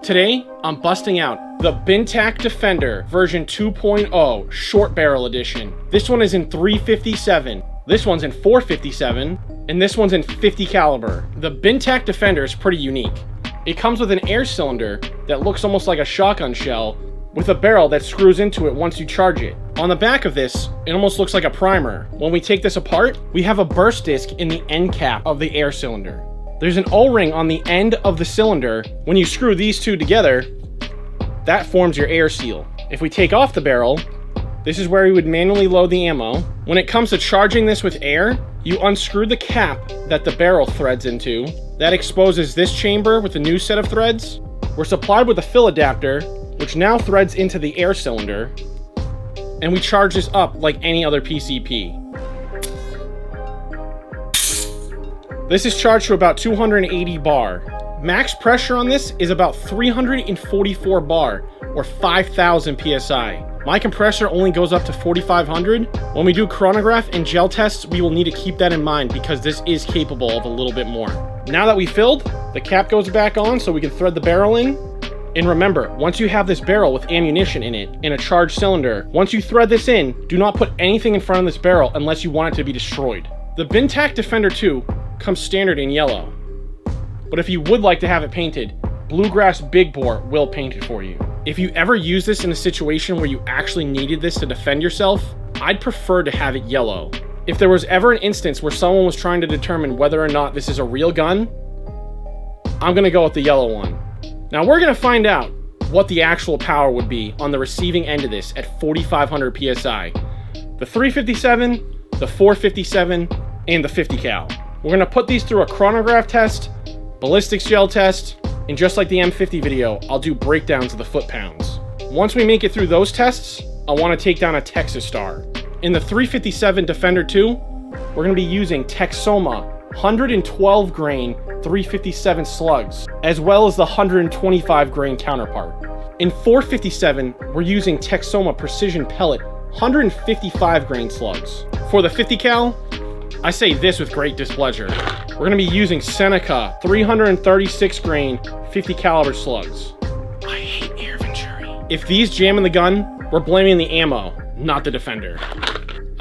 Today, I'm busting out the Bintac Defender version 2.0 short barrel edition. This one is in 357, this one's in 457, and this one's in 50 caliber. The Bintac Defender is pretty unique. It comes with an air cylinder that looks almost like a shotgun shell with a barrel that screws into it once you charge it. On the back of this, it almost looks like a primer. When we take this apart, we have a burst disc in the end cap of the air cylinder. There's an O-ring on the end of the cylinder. When you screw these two together, that forms your air seal. If we take off the barrel, this is where we would manually load the ammo. When it comes to charging this with air, you unscrew the cap that the barrel threads into. That exposes this chamber with a new set of threads. We're supplied with a fill adapter, which now threads into the air cylinder, and we charge this up like any other PCP. This is charged to about 280 bar. Max pressure on this is about 344 bar, or 5,000 PSI. My compressor only goes up to 4,500. When we do chronograph and gel tests, we will need to keep that in mind because this is capable of a little bit more. Now that we filled, the cap goes back on so we can thread the barrel in. And remember, once you have this barrel with ammunition in it, in a charged cylinder, once you thread this in, do not put anything in front of this barrel unless you want it to be destroyed. The Bintac Defender 2 comes standard in yellow, but if you would like to have it painted, Bluegrass Big Bore will paint it for you. If you ever use this in a situation where you actually needed this to defend yourself, I'd prefer to have it yellow. If there was ever an instance where someone was trying to determine whether or not this is a real gun, I'm gonna go with the yellow one. Now we're gonna find out what the actual power would be on the receiving end of this at 4,500 PSI. The 357, the 457, and the 50 cal. We're gonna put these through a chronograph test, ballistics gel test, and just like the M50 video, I'll do breakdowns of the foot-pounds. Once we make it through those tests, I wanna take down a Texas Star. In the 357 Defender 2, we're gonna be using Texoma 112 grain 357 slugs, as well as the 125 grain counterpart. In 457, we're using Texoma Precision Pellet 155 grain slugs. For the 50 cal, I say this with great displeasure. We're gonna be using Seneca 336 grain 50 caliber slugs. I hate air venturi. If these jam in the gun, we're blaming the ammo, not the Defender.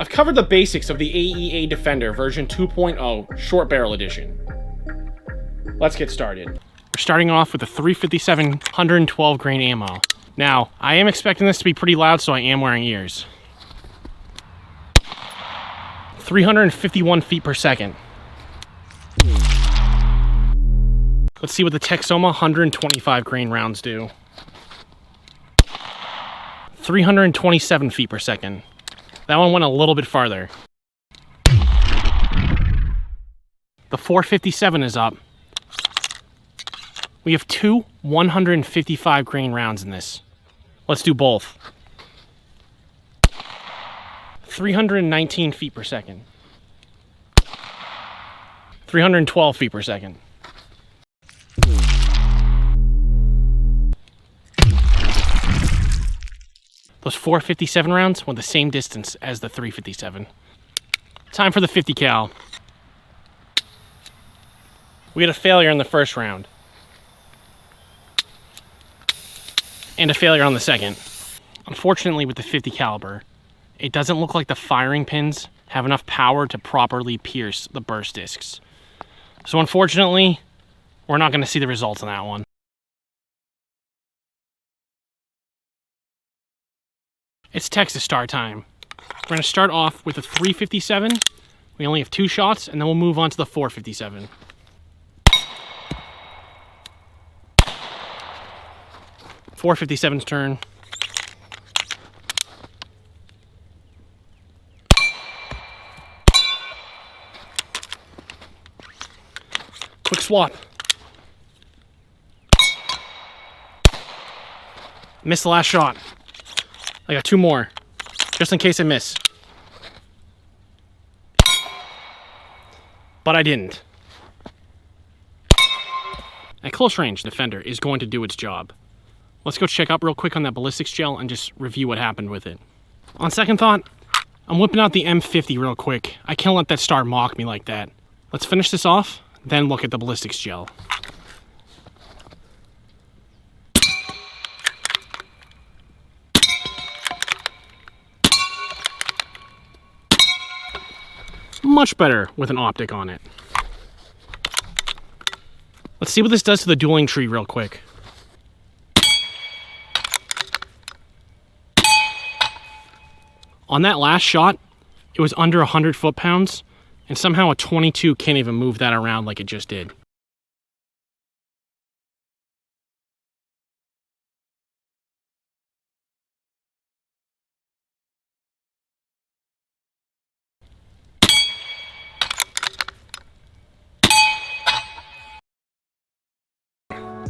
I've covered the basics of the AEA Defender version 2.0 short barrel edition. Let's get started. We're starting off with the 357 112 grain ammo. Now, I am expecting this to be pretty loud, so I am wearing ears. 351 feet per second. Let's see what the Texoma 125 grain rounds do. 327 feet per second. That one went a little bit farther. The 457 is up. We have two 155 grain rounds in this. Let's do both. 319 feet per second. 312 feet per second. Those 457 rounds went the same distance as the 357. Time for the 50 cal. We had a failure in the first round. And a failure on the second. Unfortunately, with the 50 caliber, it doesn't look like the firing pins have enough power to properly pierce the burst discs. So unfortunately, we're not gonna see the results on that one. It's Texas Star time. We're gonna start off with a 357. We only have 2 shots, and then we'll move on to the 457. .457's turn. Quick swap. Missed the last shot. I got 2 more, just in case I miss. But I didn't. At close range, Defender is going to do its job. Let's go check up real quick on that ballistics gel and just review what happened with it. On second thought, I'm whipping out the M50 real quick. I can't let that Star mock me like that. Let's finish this off, then look at the ballistics gel. much better with an optic on it. Let's see what this does to the dueling tree real quick. On that last shot, it was under 100 foot-pounds, and somehow a 22 can't even move that around like it just did.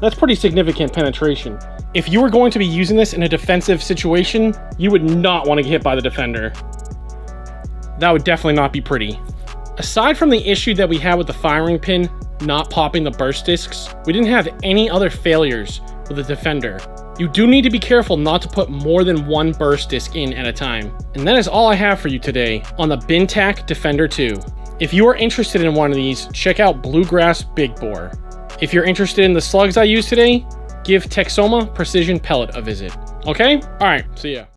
That's pretty significant penetration. If you were going to be using this in a defensive situation, you would not want to get hit by the defender. That would definitely not be pretty. Aside from the issue that we had with the firing pin not popping the burst discs, we didn't have any other failures with the defender. You do need to be careful not to put more than one burst disc in at a time. And that is all I have for you today on the Bintac Defender 2. If you are interested in one of these, check out Bluegrass Big Bore. If you're interested in the slugs I used today, give Texoma Precision Pellet a visit. Okay? Alright, see ya.